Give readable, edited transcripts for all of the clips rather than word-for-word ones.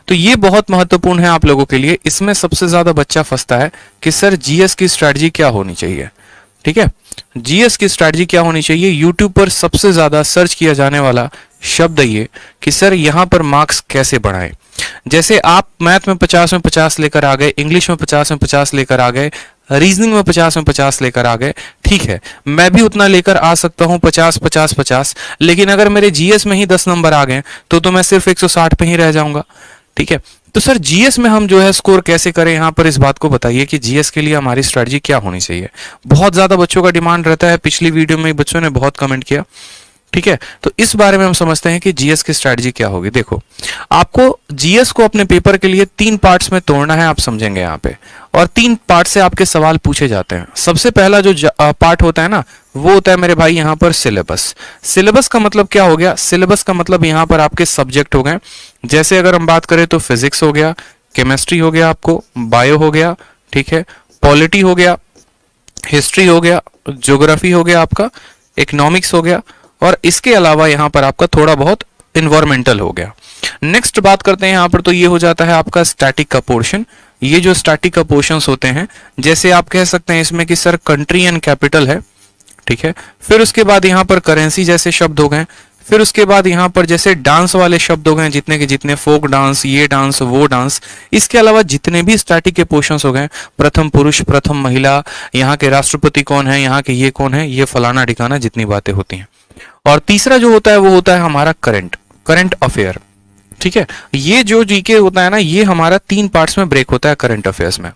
तो ये बहुत महत्वपूर्ण है आप लोगों के लिए। इसमें सबसे ज्यादा बच्चा फंसता है कि सर जीएस की स्ट्रेटजी क्या होनी चाहिए। ठीक है, जीएस की स्ट्रेटजी क्या होनी चाहिए। यूट्यूब पर सबसे ज्यादा सर्च किया जाने वाला शब्द ये कि सर यहां पर मार्क्स कैसे बढ़ाएं। जैसे आप मैथ में 50 में 50 लेकर आ गए, इंग्लिश में 50 में 50 लेकर आ गए, रीजनिंग में 50 में 50 लेकर आ गए, ठीक है, मैं भी उतना लेकर आ सकता हूं 50 50 50, लेकिन अगर मेरे जीएस में ही 10 नंबर आ गए तो मैं सिर्फ 160 पे ही रह जाऊंगा। ठीक है, तो सर जीएस में हम जो है स्कोर कैसे करें, यहां पर इस बात को बताइए कि जीएस के लिए हमारी स्ट्रेटजी क्या होनी चाहिए। बहुत ज्यादा बच्चों का डिमांड रहता है, पिछली वीडियो में बच्चों ने बहुत कमेंट किया। ठीक है, तो इस बारे में हम समझते हैं कि जीएस की स्ट्रेटजी क्या होगी। देखो, आपको जीएस को अपने पेपर के लिए 3 पार्ट्स में तोड़ना है, आप समझेंगे यहाँ पे, और 3 पार्ट से आपके सवाल पूछे जाते हैं। सबसे पहला जो पार्ट होता है ना, वो होता है मेरे भाई यहाँ पर सिलेबस। सिलेबस का मतलब क्या हो गया, सिलेबस का मतलब यहाँ पर आपके सब्जेक्ट हो गए। जैसे अगर हम बात करें तो फिजिक्स हो गया, केमिस्ट्री हो गया, आपको बायो हो गया, ठीक है, पॉलिटी हो गया, हिस्ट्री हो गया, ज्योग्राफी हो गया, आपका इकोनॉमिक्स हो गया, और इसके अलावा यहां पर आपका थोड़ा बहुत इन्वायरमेंटल हो गया। नेक्स्ट बात करते हैं यहां पर, तो ये हो जाता है आपका स्टैटिक का पोर्शन। ये जो स्टैटिक का पोर्शंस होते हैं, जैसे आप कह सकते हैं इसमें कि सर कंट्री एंड कैपिटल है, ठीक है, फिर उसके बाद यहां पर करेंसी जैसे शब्द हो गए, फिर उसके बाद यहां पर जैसे डांस वाले शब्द हो गए, जितने के जितने, फोक डांस, ये डांस, वो डांस, इसके अलावा जितने भी स्टैटिक के पोर्शंस हो गए, प्रथम पुरुष, प्रथम महिला, यहाँ के राष्ट्रपति कौन है, यहाँ के ये कौन है, ये फलाना ठिकाना, जितनी बातें होती हैं। और तीसरा जो होता है वो होता है हमारा करंट अफेयर। ठीक है, ये जो जीके होता है ना, ये हमारा 3 पार्ट्स में ब्रेक होता है करंट अफेयर्स में।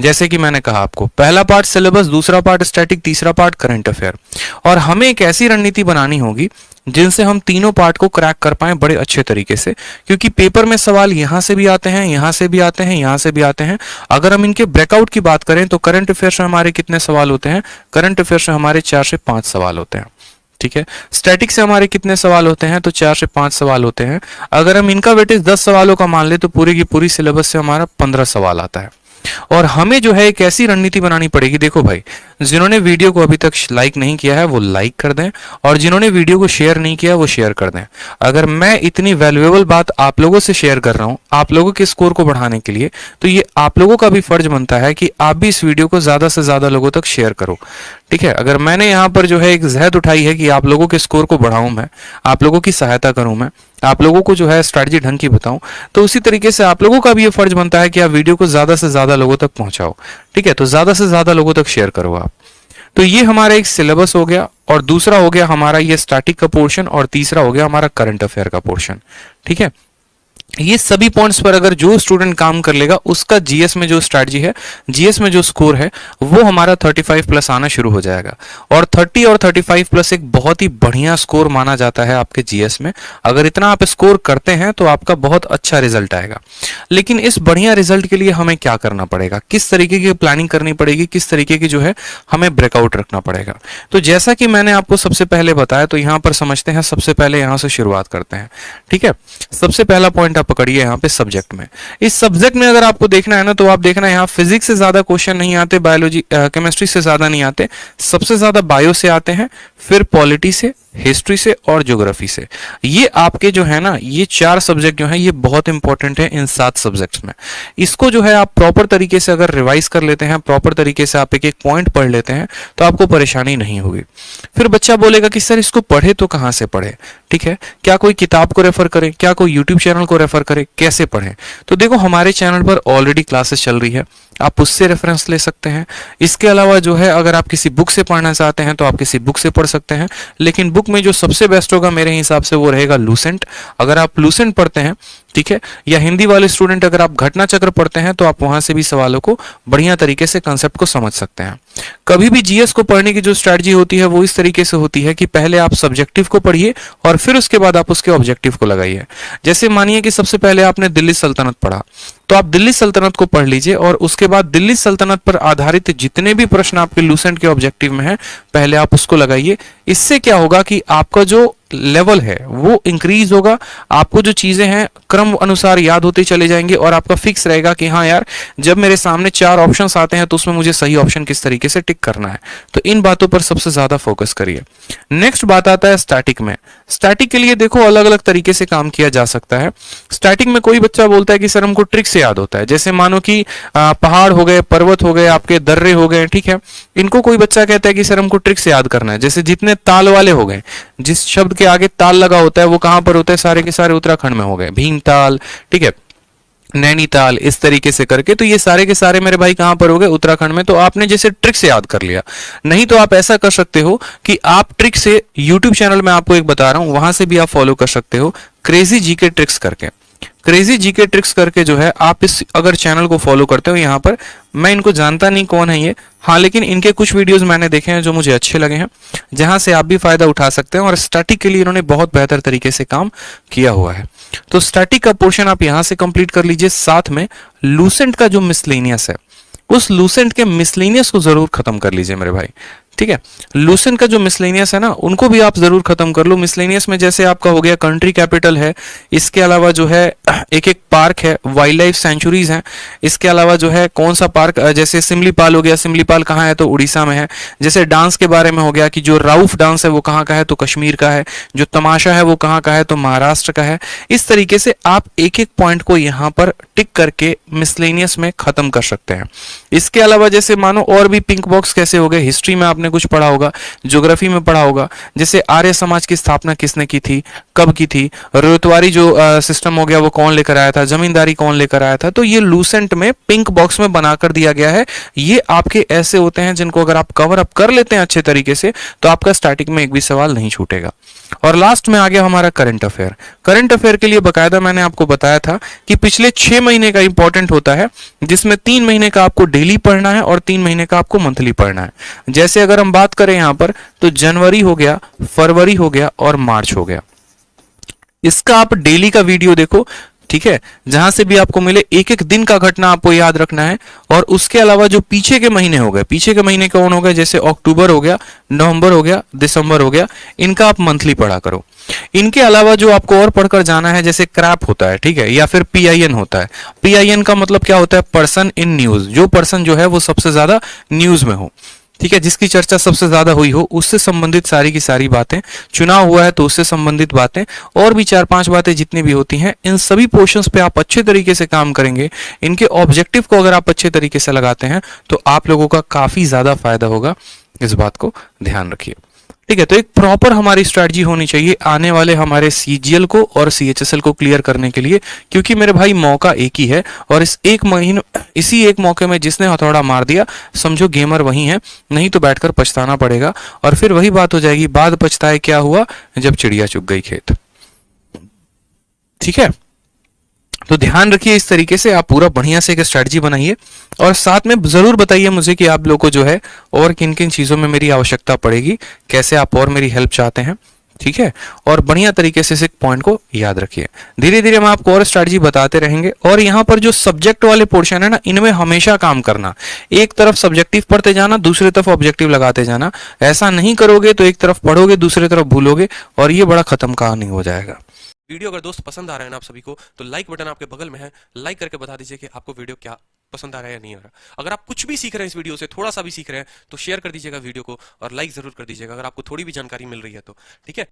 जैसे कि मैंने कहा आपको, पहला पार्ट सिलेबस, दूसरा पार्ट स्टैटिक, तीसरा पार्ट करंट अफेयर। और हमें एक ऐसी रणनीति बनानी होगी जिनसे हम तीनों पार्ट को क्रैक कर पाए बड़े अच्छे तरीके से, क्योंकि पेपर में सवाल यहां से भी आते हैं, यहां से भी आते हैं, यहां से भी आते हैं। अगर हम इनके ब्रेकआउट की बात करें तो करंट अफेयर्स में हमारे कितने सवाल होते हैं, करंट अफेयर्स में हमारे 4 से 5 सवाल होते हैं। ठीक है, स्टैटिक से हमारे कितने सवाल होते हैं, तो 4 से 5 सवाल होते हैं। अगर हम इनका वेटेज 10 सवालों का मान ले तो पूरी की पूरी सिलेबस से हमारा 15 सवाल आता है। और हमें जो है एक ऐसी रणनीति बनानी पड़ेगी। देखो भाई, जिन्होंने वीडियो को अभी तक लाइक नहीं किया है वो लाइक कर दें, और जिन्होंने वीडियो को शेयर नहीं किया वो शेयर कर दें। अगर मैं इतनी वैल्यूएबल बात आप लोगों से शेयर कर रहा हूं आप लोगों के स्कोर को बढ़ाने के लिए, तो ये आप लोगों का भी फर्ज बनता है कि आप भी इस वीडियो को ज्यादा से ज्यादा लोगों तक शेयर करो। ठीक है, अगर मैंने यहाँ पर जो है एक जहद उठाई है कि आप लोगों के स्कोर को बढ़ाऊं, मैं आप लोगों की सहायता करूं, मैं आप लोगों को जो है स्ट्रैटेजी ढंग की बताऊं, तो उसी तरीके से आप लोगों का भी ये फर्ज बनता है कि आप वीडियो को ज्यादा से ज्यादा लोगों तक पहुंचाओ। ठीक है, तो ज्यादा से ज्यादा लोगों तक शेयर करो आप। तो ये हमारा एक सिलेबस हो गया, और दूसरा हो गया हमारा ये स्टैटिक का पोर्शन, और तीसरा हो गया हमारा करंट अफेयर का पोर्शन। ठीक है, ये सभी पॉइंट्स पर अगर जो स्टूडेंट काम कर लेगा उसका जीएस में जो स्ट्रैटेजी है, जीएस में जो स्कोर है, वो हमारा 35 प्लस आना शुरू हो जाएगा। और 30 और 35 प्लस एक बहुत ही बढ़िया स्कोर माना जाता है आपके जीएस में। अगर इतना आप स्कोर करते हैं तो आपका बहुत अच्छा रिजल्ट आएगा। लेकिन इस बढ़िया रिजल्ट के लिए हमें क्या करना पड़ेगा, किस तरीके की प्लानिंग करनी पड़ेगी, किस तरीके की जो है हमें ब्रेकआउट रखना पड़ेगा। तो जैसा कि मैंने आपको सबसे पहले बताया, तो यहां पर समझते हैं, सबसे पहले यहां से शुरुआत करते हैं। ठीक है, सबसे पहला पॉइंट आप पकड़िए यहाँ पे सब्जेक्ट में। इस सब्जेक्ट में अगर आपको देखना है ना, तो आप देखना यहाँ फिजिक्स से ज्यादा क्वेश्चन नहीं आते, बायोलॉजी केमिस्ट्री से ज्यादा नहीं आते, सबसे ज्यादा बायो से आते हैं, फिर पॉलिटी से, हिस्ट्री से और ज्योग्राफी से। ये आपके जो है ना, ये 4 सब्जेक्ट जो है ये बहुत इंपॉर्टेंट है इन 7 सब्जेक्ट्स में। इसको जो है आप प्रॉपर तरीके से अगर रिवाइज कर लेते हैं, प्रॉपर तरीके से आप एक एक पॉइंट पढ़ लेते हैं, तो आपको परेशानी नहीं होगी। फिर बच्चा बोलेगा कि सर इसको पढ़े तो कहाँ से पढ़े। ठीक है, क्या कोई किताब को रेफर करें, क्या कोई यूट्यूब चैनल को रेफर करें, कैसे पढ़ें। तो देखो, हमारे चैनल पर ऑलरेडी क्लासेस चल रही है, आप उससे रेफरेंस ले सकते हैं। इसके अलावा जो है अगर आप किसी बुक से पढ़ना चाहते हैं तो आप किसी बुक से पढ़ सकते हैं, लेकिन बुक में जो सबसे बेस्ट होगा मेरे हिसाब से वो रहेगा लूसेंट। अगर आप लूसेंट पढ़ते हैं, ठीक है, या हिंदी वाले स्टूडेंट अगर आप घटना चक्र पढ़ते हैं, तो आप वहां से भी सवालों को बढ़िया तरीके से कंसेप्ट को समझ सकते हैं। कभी भी जीएस को पढ़ने की जो स्ट्रैटेजी होती है वो इस तरीके से होती है कि पहले आप सब्जेक्टिव को पढ़िए और फिर उसके बाद आप उसके ऑब्जेक्टिव को लगाइए। जैसे मानिए कि सबसे पहले आपने दिल्ली सल्तनत पढ़ा, तो आप दिल्ली सल्तनत को पढ़ लीजिए, और उसके बाद दिल्ली सल्तनत पर आधारित जितने भी प्रश्न आपके लूसेंट के ऑब्जेक्टिव में हैं, पहले आप उसको लगाइए। इससे क्या होगा कि आपका जो लेवल है वो इंक्रीज होगा, आपको जो चीजें हैं क्रम अनुसार याद होते चले जाएंगे, और आपका फिक्स रहेगा कि हाँ यार, जब मेरे सामने 4 ऑप्शंस आते हैं तो उसमें मुझे सही ऑप्शन किस तरीके से टिक करना है। तो इन बातों पर सबसे ज्यादा फोकस करिए। नेक्स्ट बात आता है स्टैटिक में। स्टैटिक के लिए देखो अलग अलग तरीके से काम किया जा सकता है। स्टैटिक में कोई बच्चा बोलता है कि सर हमको ट्रिक से याद होता है, जैसे मानो कि पहाड़ हो गए, पर्वत हो गए, आपके दर्रे हो गए, ठीक है, इनको कोई बच्चा कहता है कि सर हमको ट्रिक से याद करना है। जैसे जितने ताल वाले हो गए, जिस शब्द के आगे ताल लगा होता है वो कहां पर होता है, सारे के सारे उत्तराखंड में हो गए, भीमताल, ठीक है, नैनीताल, इस तरीके से करके, तो ये सारे के सारे मेरे भाई कहां पर हो गए, उत्तराखंड में। तो आपने जैसे ट्रिक से याद कर लिया। नहीं तो आप ऐसा कर सकते हो कि आप ट्रिक से, YouTube चैनल में आपको एक बता रहा हूं, वहां से भी आप फॉलो कर सकते हो, क्रेजी जीके ट्रिक्स करके। क्रेजी जीके ट्रिक्स करके जो है, आप इस अगर चैनल को फॉलो करते हो, यहाँ पर मैं इनको जानता नहीं कौन है ये, हाँ, लेकिन इनके कुछ वीडियोस मैंने देखे हैं जो मुझे अच्छे लगे हैं, जहां से आप भी फायदा उठा सकते हैं। और स्टैटिक के लिए इन्होंने बहुत बेहतर तरीके से काम किया हुआ है। तो स्टैटिक का पोर्शन आप यहां से कंप्लीट कर लीजिए। साथ में लूसेंट का जो मिसलेनियस है, उस लूसेंट के मिसलेनियस को जरूर खत्म कर लीजिए मेरे भाई, ठीक है। लूसेंट का जो मिसलेनियस है ना, उनको भी आप जरूर खत्म कर लो। मिसलेनियस में जैसे आपका हो गया कंट्री कैपिटल है, इसके अलावा जो है एक एक पार्क है, वाइल्ड लाइफ सेंचुरीज हैं, इसके अलावा जो है कौन सा पार्क, जैसे सिमलीपाल हो गया, सिमलीपाल कहाँ है तो उड़ीसा में है। जैसे डांस के बारे में हो गया कि जो राउफ डांस है वो कहाँ का है तो कश्मीर का है, जो तमाशा है वो कहाँ का है तो महाराष्ट्र का है। इस तरीके से आप एक एक पॉइंट को यहाँ पर टिक करके मिसलेनियस में खत्म कर सकते हैं। इसके अलावा जैसे मानो और भी पिंक बॉक्स कैसे हो गए, हिस्ट्री में आपने कुछ पढ़ा होगा, ज्योग्राफी में पढ़ा होगा, जैसे आर्य समाज की स्थापना किसने की थी, कब की थी, रोयतवारी जो सिस्टम हो गया वो कौन लेकर आया था, जमींदारी कौन लेकर आया था। तो ये लूसेंट में पिंक बॉक्स में बनाकर दिया गया है। ये आपके ऐसे होते हैं जिनको अगर आप कवर अप कर लेते हैं अच्छे तरीके से, तो आपका स्टैटिक में एक भी सवाल नहीं छूटेगा। और लास्ट में आ गया हमारा करंट अफेयर। करंट अफेयर के लिए बकायदा मैंने आपको बताया था कि पिछले 6 महीने का इंपॉर्टेंट होता है, जिसमें 3 महीने का आपको डेली पढ़ना है और 3 महीने का आपको मंथली पढ़ना है। जैसे अगर हम बात करें यहां पर, तो जनवरी हो गया, फरवरी हो गया और मार्च हो गया। इसका आप डेली का वीडियो देखो, ठीक है, जहां से भी आपको मिले, एक एक दिन का घटना आपको याद रखना है। और उसके अलावा जो पीछे के महीने हो गए, पीछे के महीने कौन हो गए, जैसे अक्टूबर हो गया, नवंबर हो गया, दिसंबर हो गया, इनका आप मंथली पढ़ा करो। इनके अलावा जो आपको और पढ़कर जाना है, जैसे क्रैप होता है, ठीक है, या फिर PIN होता है। PIN का मतलब क्या होता है, पर्सन इन न्यूज, जो पर्सन जो है वो सबसे ज्यादा न्यूज में हो, ठीक है, जिसकी चर्चा सबसे ज्यादा हुई हो, उससे संबंधित सारी की सारी बातें, चुनाव हुआ है तो उससे संबंधित बातें, और भी 4-5 बातें जितनी भी होती हैं, इन सभी पोर्शंस पे आप अच्छे तरीके से काम करेंगे। इनके ऑब्जेक्टिव को अगर आप अच्छे तरीके से लगाते हैं तो आप लोगों का काफी ज्यादा फायदा होगा। इस बात को ध्यान रखिए, ठीक है। तो एक प्रॉपर हमारी स्ट्रैटेजी होनी चाहिए आने वाले हमारे CGL को और CHSL को क्लियर करने के लिए, क्योंकि मेरे भाई मौका एक ही है, और इसी एक मौके में जिसने हथौड़ा मार दिया, समझो गेमर वही है, नहीं तो बैठकर पछताना पड़ेगा। और फिर वही बात हो जाएगी, बाद पछताए क्या हुआ जब चिड़िया चुग गई खेत, ठीक है। तो ध्यान रखिए, इस तरीके से आप पूरा बढ़िया से एक स्ट्रैटेजी बनाइए, और साथ में जरूर बताइए मुझे कि आप लोगों को जो है और किन किन चीजों में मेरी आवश्यकता पड़ेगी, कैसे आप और मेरी हेल्प चाहते हैं, ठीक है। और बढ़िया तरीके से इस पॉइंट को याद रखिए। धीरे धीरे हम आपको और स्ट्रैटेजी बताते रहेंगे। और यहाँ पर जो सब्जेक्ट वाले पोर्शन है ना, इनमें हमेशा काम करना, एक तरफ सब्जेक्टिव पढ़ते जाना, दूसरी तरफ ऑब्जेक्टिव लगाते जाना। ऐसा नहीं करोगे तो एक तरफ पढ़ोगे, दूसरी तरफ भूलोगे, और ये बड़ा खत्म कहानी हो जाएगा। वीडियो अगर दोस्त पसंद आ रहा है ना आप सभी को, तो लाइक बटन आपके बगल में है, लाइक करके बता दीजिए कि आपको वीडियो क्या पसंद आ रहा है या नहीं आ रहा। अगर आप कुछ भी सीख रहे हैं इस वीडियो से, थोड़ा सा भी सीख रहे हैं, तो शेयर कर दीजिएगा वीडियो को, और लाइक जरूर कर दीजिएगा अगर आपको थोड़ी भी जानकारी मिल रही है तो, ठीक है।